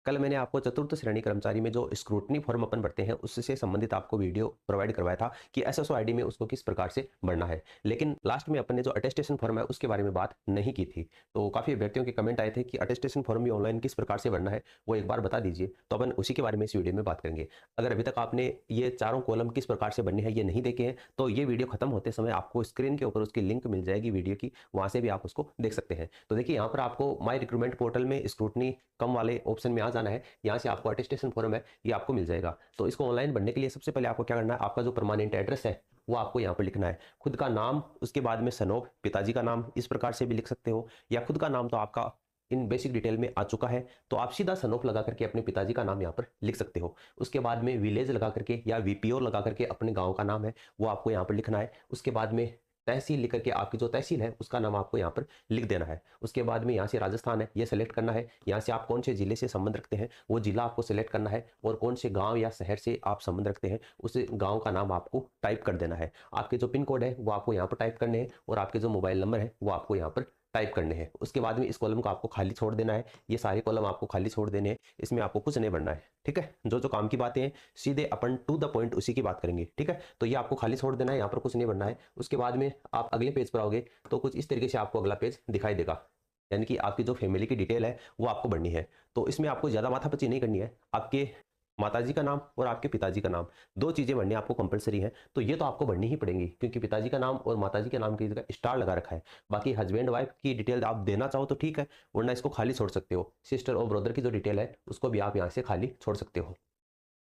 कल मैंने आपको चतुर्थ श्रेणी कर्मचारी में जो स्क्रूटनी फॉर्म अपन भरते हैं उससे संबंधित आपको वीडियो प्रोवाइड करवाया था कि एसएसओ आईडी में उसको किस प्रकार से भरना है। लेकिन लास्ट में अपन ने जो अटेस्टेशन फॉर्म है उसके बारे में बात नहीं की थी। तो काफ़ी अभ्यर्थियों के कमेंट आए थे कि अटेस्टेशन फॉर्म भी ऑनलाइन किस प्रकार से भरना है वो एक बार बता दीजिए। तो अपन उसी के बारे में इस वीडियो में बात करेंगे। अगर अभी तक आपने ये चारों कॉलम किस प्रकार से बनने हैं ये नहीं देखे हैं तो ये वीडियो खत्म होते समय आपको स्क्रीन के ऊपर उसकी लिंक मिल जाएगी वीडियो की, वहाँ से भी आप उसको देख सकते हैं। तो देखिए यहाँ पर आपको माई रिक्रूटमेंट पोर्टल में स्क्रूटनी कम वाले ऑप्शन में आ जाना है। यहाँ से आपको अटेस्टेशन फॉर्म है ये आपको मिल जाएगा। तो इसको ऑनलाइन भरने के लिए सबसे पहले आपको क्या करना है, आपका जो परमानेंट एड्रेस है वो आपको यहाँ पर लिखना है, खुद का नाम, उसके बाद में सनोफ पिताजी का नाम इस प्रकार से भी लिख सकते हो, या खुद का नाम तो आपका इन बेसिक डिटेल में आ चुका है तो आप सीधा सनोफ लगा करके अपने पिताजी का नाम यहाँ पर लिख सकते हो। उसके बाद में विलेज लगा करके या वीपीओ लगा करके अपने गांव का नाम है वो आपको यहाँ पर लिखना है। उसके बाद में तहसील लिख करके आपकी जो तहसील है उसका नाम आपको यहाँ पर लिख देना है। उसके बाद में यहाँ से राजस्थान है ये सेलेक्ट करना है, यहाँ से आप कौन से जिले से संबंध रखते हैं वो जिला आपको सेलेक्ट करना है, और कौन से गांव या शहर से आप संबंध रखते हैं उस गांव का नाम आपको टाइप कर देना है। आपके जो पिन कोड है वो आपको यहाँ पर टाइप करने हैं, और आपके जो मोबाइल नंबर है वो आपको यहाँ पर टाइप करने हैं। उसके बाद में इस कॉलम को आपको खाली छोड़ देना है, ये सारे कॉलम आपको खाली छोड़ देने हैं, इसमें आपको कुछ नहीं भरना है। ठीक है, जो जो काम की बातें हैं सीधे अपन टू द पॉइंट उसी की बात करेंगे। ठीक है, तो ये आपको खाली छोड़ देना है, यहाँ पर कुछ नहीं भरना है। उसके बाद में आप अगले पेज पर आओगे तो कुछ इस तरीके से आपको अगला पेज दिखाई देगा, यानी कि आपकी जो फैमिली की डिटेल है वो आपको भरनी है। तो इसमें आपको ज़्यादा माथापच्ची नहीं करनी है। आपके माताजी का नाम और आपके पिताजी का नाम, दो चीज़ें भरनी आपको कंपलसरी है। तो ये तो आपको भरनी ही पड़ेंगी क्योंकि पिताजी का नाम और माताजी के नाम की जगह स्टार लगा रखा है। बाकी हस्बैंड वाइफ की डिटेल आप देना चाहो तो ठीक है, वरना इसको खाली छोड़ सकते हो। सिस्टर और ब्रदर की जो डिटेल है उसको भी आप यहाँ से खाली छोड़ सकते हो।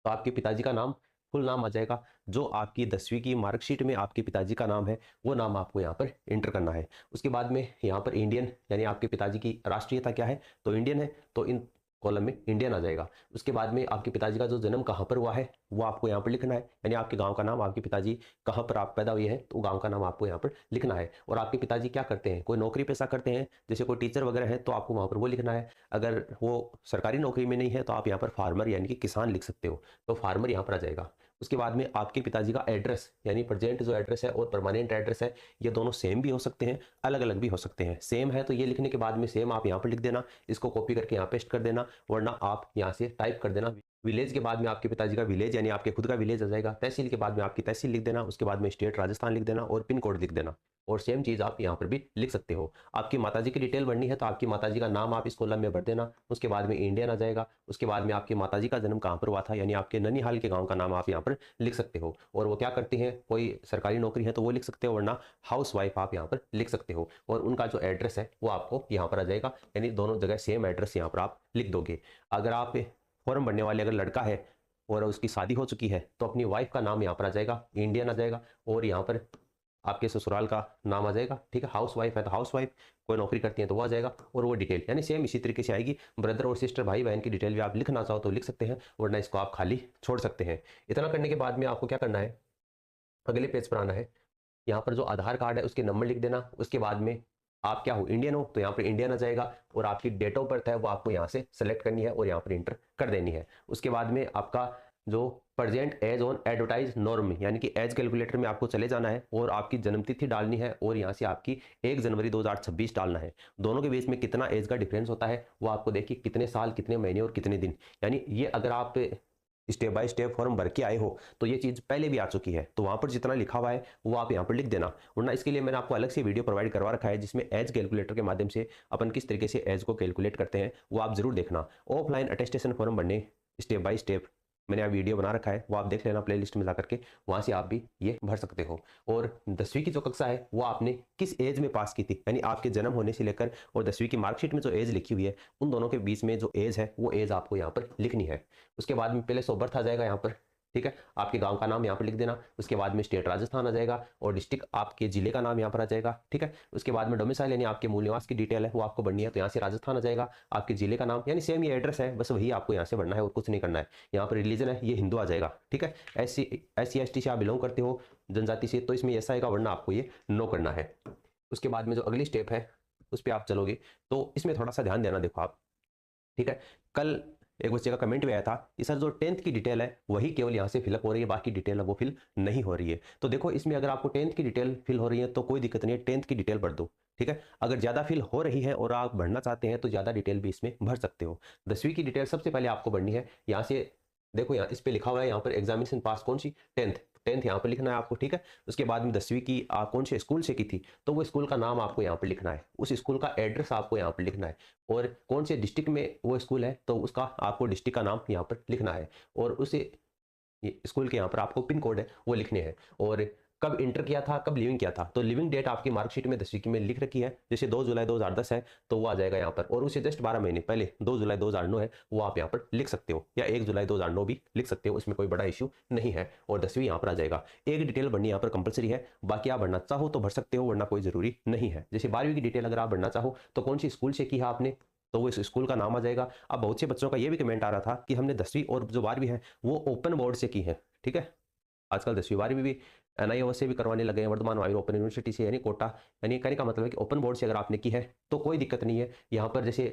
तो आपके पिताजी का नाम फुल नाम आ जाएगा, जो आपकी 10वीं की मार्कशीट में आपके पिताजी का नाम है वो नाम आपको यहाँ पर एंटर करना है। उसके बाद में यहाँ पर इंडियन, यानी आपके पिताजी की राष्ट्रीयता क्या है तो इंडियन है, तो इन कॉलम में इंडियन आ जाएगा। उसके बाद में आपके पिताजी का जो जन्म कहाँ पर हुआ है वो आपको यहाँ पर लिखना है, यानी आपके गांव का नाम, आपके पिताजी कहाँ पर आप पैदा हुए हैं तो गांव का नाम आपको यहाँ पर लिखना है। और आपके पिताजी क्या करते हैं, कोई नौकरी पेशा करते हैं, जैसे कोई टीचर वगैरह है तो आपको वहाँ पर वो लिखना है। अगर वो सरकारी नौकरी में नहीं है तो आप यहाँ पर फार्मर यानी कि किसान लिख सकते हो, तो फार्मर यहाँ पर आ जाएगा। उसके बाद में आपके पिताजी का एड्रेस, यानी प्रेजेंट जो एड्रेस है और परमानेंट एड्रेस है ये दोनों सेम भी हो सकते हैं, अलग अलग भी हो सकते हैं। सेम है तो ये लिखने के बाद में सेम आप यहाँ पर लिख देना, इसको कॉपी करके यहाँ पेस्ट कर देना, वरना आप यहाँ से टाइप कर देना। विलेज के बाद में आपके पिताजी का विलेज यानी आपके खुद का विलेज आ जाएगा। तहसील के बाद में आपकी तहसील लिख देना, उसके बाद में स्टेट राजस्थान लिख देना और पिन कोड लिख देना। और सेम चीज़ आप यहाँ पर भी लिख सकते हो। आपकी माताजी की डिटेल भरनी है तो आपकी माताजी का नाम आप इस कॉलम में भर देना। उसके बाद में इंडियन आ जाएगा। उसके बाद में आपकी माताजी का जन्म कहाँ पर हुआ था, यानी आपके ननिहाल के गांव का नाम आप यहाँ पर लिख सकते हो। और वो क्या करती हैं, कोई सरकारी नौकरी है तो वो लिख सकते हो, वरना हाउस वाइफ आप यहाँ पर लिख सकते हो। और उनका जो एड्रेस है वो आपको यहाँ पर आ जाएगा, यानी दोनों जगह सेम एड्रेस यहाँ पर आप लिख दोगे। अगर आप फॉर्म भरने वाले अगर लड़का है और उसकी शादी हो चुकी है तो अपनी वाइफ का नाम यहाँ पर आ जाएगा, इंडियन आ जाएगा, और यहाँ पर आपके ससुराल का नाम आ जाएगा। ठीक है, हाउस वाइफ है तो हाउस वाइफ, कोई नौकरी करती है तो वो आ जाएगा, और वो डिटेल यानी सेम इसी तरीके से आएगी। ब्रदर और सिस्टर भाई बहन की डिटेल भी आप लिखना चाहो तो लिख सकते हैं, वरना इसको आप खाली छोड़ सकते हैं। इतना करने के बाद में आपको क्या करना है, अगले पेज पर आना है। यहाँ पर जो आधार कार्ड है उसके नंबर लिख देना। उसके बाद में आप क्या हो, इंडियन हो तो यहाँ पर इंडियन आ जाएगा, और आपकी डेट ऑफ बर्थ है वो आपको यहाँ से सेलेक्ट करनी है और यहाँ पर इंटर कर देनी है। उसके बाद में आपका जो present age on advertise norm, यानी कि एज कैलकुलेटर में आपको चले जाना है और आपकी जन्मतिथि डालनी है, और यहाँ से आपकी 1 जनवरी 2026 डालना है। दोनों के बीच में कितना एज का डिफरेंस होता है वो आपको देखिए, कितने साल, कितने महीने और कितने दिन, यानी ये अगर आप स्टेप बाय स्टेप फॉर्म भर के आए हो तो ये चीज़ पहले भी आ चुकी है, तो वहाँ पर जितना लिखा हुआ है वो आप यहाँ पर लिख देना। वरना इसके लिए मैंने आपको अलग से वीडियो प्रोवाइड करवा रखा है जिसमें एज कैलकुलेटर के माध्यम से अपन किस तरीके से एज को कैलकुलेट करते हैं, वो आप जरूर देखना। ऑफलाइन अटेस्टेशन फॉर्म भरने स्टेप बाय स्टेप मैंने वीडियो बना रखा है, वो आप देख लेना प्लेलिस्ट में जाकर के, वहाँ से आप भी ये भर सकते हो। और 10वीं की जो कक्षा है वो आपने किस एज में पास की थी, यानी आपके जन्म होने से लेकर और 10वीं की मार्कशीट में जो एज लिखी हुई है उन दोनों के बीच में जो एज है वो एज आपको यहाँ पर लिखनी है। उसके बाद में पहले सोबर्थ आ जाएगा यहाँ पर, ठीक है, आपके गांव का नाम यहाँ पर लिख देना। उसके बाद में स्टेट राजस्थान आ जाएगा और डिस्ट्रिक्ट आपके जिले का नाम यहाँ पर आ जाएगा। ठीक है, उसके बाद में डोमिसाइल यानी आपके मूल निवास की डिटेल है वो आपको भरनी है, तो यहाँ से राजस्थान आ जाएगा। आपके जिले का नाम यानी सेम ये एड्रेस है, बस वही आपको यहाँ से भरना है और कुछ नहीं करना है। यहाँ पर रिलीजन है ये हिंदू आ जाएगा। ठीक है, SC ST से आप बिलोंग करते हो जनजाति से तो इसमें ऐसा आएगा, वरना आपको ये नो करना है। उसके बाद में जो अगली स्टेप है उस पर आप चलोगे तो इसमें थोड़ा सा ध्यान देना। देखो आप, ठीक है, कल एक बच्चे का कमेंट भी आया था कि सर जो 10th की डिटेल है वही केवल यहाँ से फिलअप हो रही है, बाकी डिटेल है वो फिल नहीं हो रही है। तो देखो इसमें अगर आपको 10th की डिटेल फिल हो रही है तो कोई दिक्कत नहीं है, 10th की डिटेल भर दो, ठीक है। अगर ज़्यादा फिल हो रही है और आप भरना चाहते हैं तो ज़्यादा डिटेल भी इसमें भर सकते हो। 10वीं की डिटेल सबसे पहले आपको भरनी है। यहाँ से देखो, यहाँ इस पे लिखा हुआ है यहाँ पर एग्जामिनेशन पास कौन सी, 10th यहाँ पर लिखना है आपको, ठीक है। उसके बाद में 10वीं की आप कौन से स्कूल से की थी तो वो स्कूल का नाम आपको यहाँ पर लिखना है, उस स्कूल का एड्रेस आपको यहाँ पर लिखना है, और कौन से डिस्ट्रिक्ट में वो स्कूल है तो उसका आपको डिस्ट्रिक्ट का नाम यहाँ पर लिखना है, और उस स्कूल के यहाँ पर आपको पिन कोड है वो लिखने हैं, और कब इंटर किया था, कब लिविंग किया था। तो लिविंग डेट आपकी मार्कशीट में 10वीं की में लिख रखी है, जैसे 2 जुलाई 2010 है तो वो आ जाएगा यहाँ पर, और उसे जस्ट 12 महीने पहले 2 जुलाई 2009 है वो आप यहाँ पर लिख सकते हो, या 1 जुलाई 2009 भी लिख सकते हो, इसमें कोई बड़ा इश्यू नहीं है, और 10वीं यहाँ पर आ जाएगा। एक डिटेल भरनी यहाँ पर कंपलसरी है, बाकी आप भरना चाहो तो भर सकते हो वरना कोई जरूरी नहीं है। जैसे 12वीं की डिटेल अगर आप भरना चाहो तो कौन सी स्कूल से की है आपने तो वो इस स्कूल का नाम आ जाएगा। अब बहुत से बच्चों का ये भी कमेंट आ रहा था कि हमने 10वीं और जो 12वीं है वो ओपन बोर्ड से की है, ठीक है। आजकल 10वीं 12वीं भी NIOS से भी करवाने लगे हैं, वर्धमान महावीर ओपन यूनिवर्सिटी से, यानी कोटा, यानी कहने का मतलब है कि ओपन बोर्ड से अगर आपने की है तो कोई दिक्कत नहीं है। यहाँ पर जैसे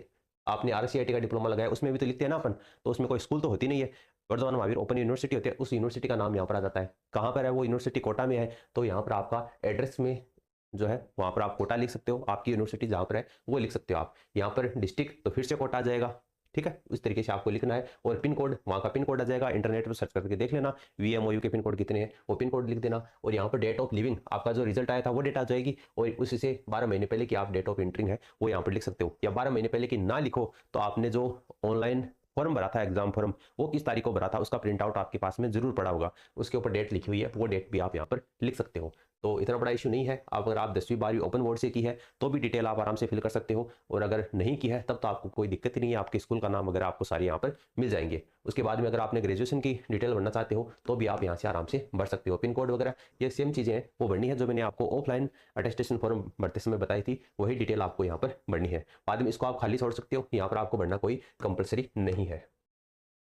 आपने RCIT का डिप्लोमा लगाया उसमें भी तो लिखते हैं ना अपन, तो उसमें कोई स्कूल तो होती नहीं है, वर्धमान महावीर ओपन यूनिवर्सिटी होती है, उस यूनिवर्सिटी का नाम यहाँ पर आ जाता है। कहाँ पर है वो यूनिवर्सिटी, कोटा में है, तो यहाँ पर आपका एड्रेस में जो है वहाँ पर आप कोटा लिख सकते हो, आपकी यूनिवर्सिटी जहाँ पर है वो लिख सकते हो आप। यहाँ पर डिस्ट्रिक्ट तो फिर से कोटा आ जाएगा, ठीक है। इस तरीके से आपको लिखना है, और पिन कोड वहाँ का पिन कोड आ जाएगा, इंटरनेट पर सर्च करके देख लेना VMOU के पिन कोड कितने हैं वो पिन कोड लिख देना, और यहाँ पर डेट ऑफ लिविंग आपका जो रिजल्ट आया था वो डेट आ जाएगी, और उसी से 12 महीने पहले की आप डेट ऑफ एंट्रिंग है वो यहाँ पर लिख सकते हो, या 12 महीने पहले की ना लिखो तो आपने जो ऑनलाइन फॉर्म भरा था, एग्जाम फॉर्म, वो किस तारीख को भरा था उसका प्रिंट आउट आपके पास में जरूर पड़ा होगा, उसके ऊपर डेट लिखी हुई है, वो डेट भी आप यहाँ पर लिख सकते हो। तो इतना बड़ा इशू नहीं है। आप अगर आप 10वीं 12वीं ओपन बोर्ड से की है तो भी डिटेल आप आराम से फिल कर सकते हो, और अगर नहीं की है तब तो आपको कोई दिक्कत ही नहीं है, आपके स्कूल का नाम वगैरह आपको सारे यहाँ पर मिल जाएंगे। उसके बाद में अगर आपने ग्रेजुएशन की डिटेल भरना चाहते हो तो भी आप यहाँ से आराम से भर सकते हो, पिन कोड वगैरह ये सेम चीज़ें हैं वो भरनी है जो मैंने आपको ऑफलाइन अटेस्टेशन फॉर्म भरते समय बताई थी, वही डिटेल आपको यहाँ पर भरनी है। बाद में इसको आप खाली छोड़ सकते हो, यहाँ पर आपको भरना कोई कंपलसरी नहीं है।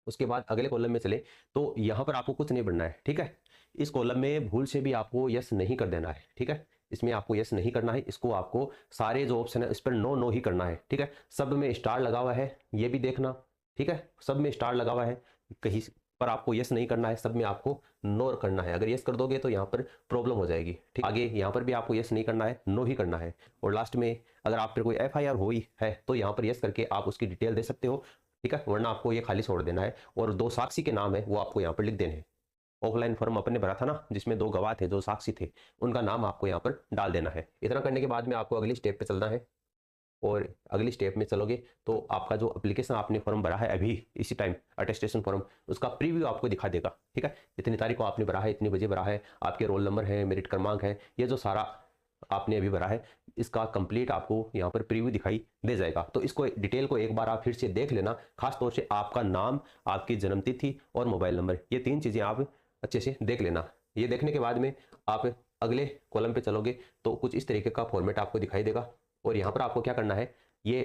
उसके बाद अगले कॉलम में चले तो यहाँ पर आपको कुछ नहीं भरना है, ठीक है। इस कॉलम में भूल से भी आपको यस नहीं कर देना है, ठीक है। इसमें आपको यस नहीं करना है, इसको आपको सारे जो ऑप्शन है इस पर नो नो ही करना है, ठीक है। सब में स्टार लगा हुआ है ये भी देखना, ठीक है, सब में स्टार लगा हुआ है, कहीं पर आपको यस नहीं करना है, सब में आपको नो करना है। अगर यस कर दोगे तो यहाँ पर प्रॉब्लम हो जाएगी, ठीक। आगे यहाँ पर भी आपको यस नहीं करना है, नो ही करना है। और लास्ट में अगर आप पर कोई FIR हुई है तो यहाँ पर यस करके आप उसकी डिटेल दे सकते हो, ठीक है, वरना आपको ये खाली छोड़ देना है। और 2 साक्षी के नाम है वो आपको यहाँ पर लिख देने हैं। ऑफलाइन फॉर्म अपने भरा था ना जिसमें 2 गवाह थे, 2 साक्षी थे, उनका नाम आपको यहाँ पर डाल देना है। इतना करने के बाद में आपको अगली स्टेप पे चलना है, और अगली स्टेप में चलोगे तो आपका जो एप्लीकेशन आपने फॉर्म भरा है अभी इसी टाइम अटेस्टेशन फॉर्म, उसका प्रीव्यू आपको दिखा देगा, ठीक है। इतनी तारीख को आपने भरा है, इतनी बजे भरा है, आपके रोल नंबर है, मेरिट क्रमांक है, ये जो सारा आपने अभी भरा है इसका कंप्लीट आपको यहाँ पर प्रीव्यू दिखाई दे जाएगा। तो इसको डिटेल को एक बार आप फिर से देख लेना, खास तौर से आपका नाम, आपकी जन्मतिथि और मोबाइल नंबर, ये 3 चीज़ें आप अच्छे से देख लेना। ये देखने के बाद में आप अगले कॉलम पे चलोगे तो कुछ इस तरीके का फॉर्मेट आपको दिखाई देगा, और यहाँ पर आपको क्या करना है, ये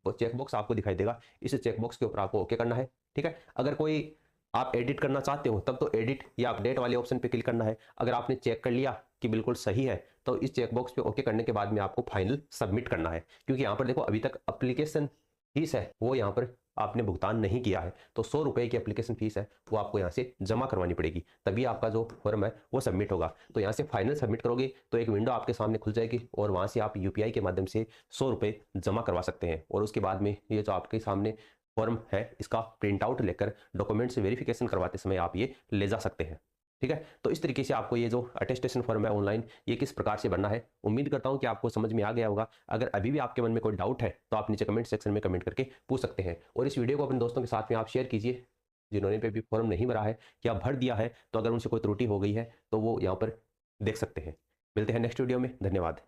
चेकबॉक्स आपको दिखाई देगा, इस चेकबॉक्स के ऊपर आपको ओके करना है, ठीक है। अगर कोई आप एडिट करना चाहते हो तब तो एडिट या अपडेट वाले ऑप्शन पे क्लिक करना है। अगर आपने चेक कर लिया कि बिल्कुल सही है तो इस चेकबॉक्स पे ओके करने के बाद में आपको फाइनल सबमिट करना है, क्योंकि यहाँ पर देखो अभी तक एप्लीकेशन फीस है वो यहाँ पर आपने भुगतान नहीं किया है, तो 100 रुपये की एप्लीकेशन फीस है वो आपको यहाँ से जमा करवानी पड़ेगी, तभी आपका जो फॉर्म है वो सबमिट होगा। तो यहाँ से फाइनल सबमिट करोगे तो एक विंडो आपके सामने खुल जाएगी, और वहाँ से आप UPI के माध्यम से 100 रुपये जमा करवा सकते हैं, और उसके बाद में ये जो आपके सामने फॉर्म है इसका प्रिंट आउट लेकर डॉक्यूमेंट से वेरिफिकेशन करवाते समय आप ये ले जा सकते हैं, ठीक है। तो इस तरीके से आपको ये जो अटेस्टेशन फॉर्म है ऑनलाइन ये किस प्रकार से भरना है, उम्मीद करता हूं कि आपको समझ में आ गया होगा। अगर अभी भी आपके मन में कोई डाउट है तो आप नीचे कमेंट सेक्शन में कमेंट करके पूछ सकते हैं, और इस वीडियो को अपने दोस्तों के साथ में आप शेयर कीजिए जिन्होंने पे भी फॉर्म नहीं भरा है या भर दिया है, तो अगर उनसे कोई त्रुटि हो गई है तो वो यहाँ पर देख सकते हैं। मिलते हैं नेक्स्ट वीडियो में, धन्यवाद।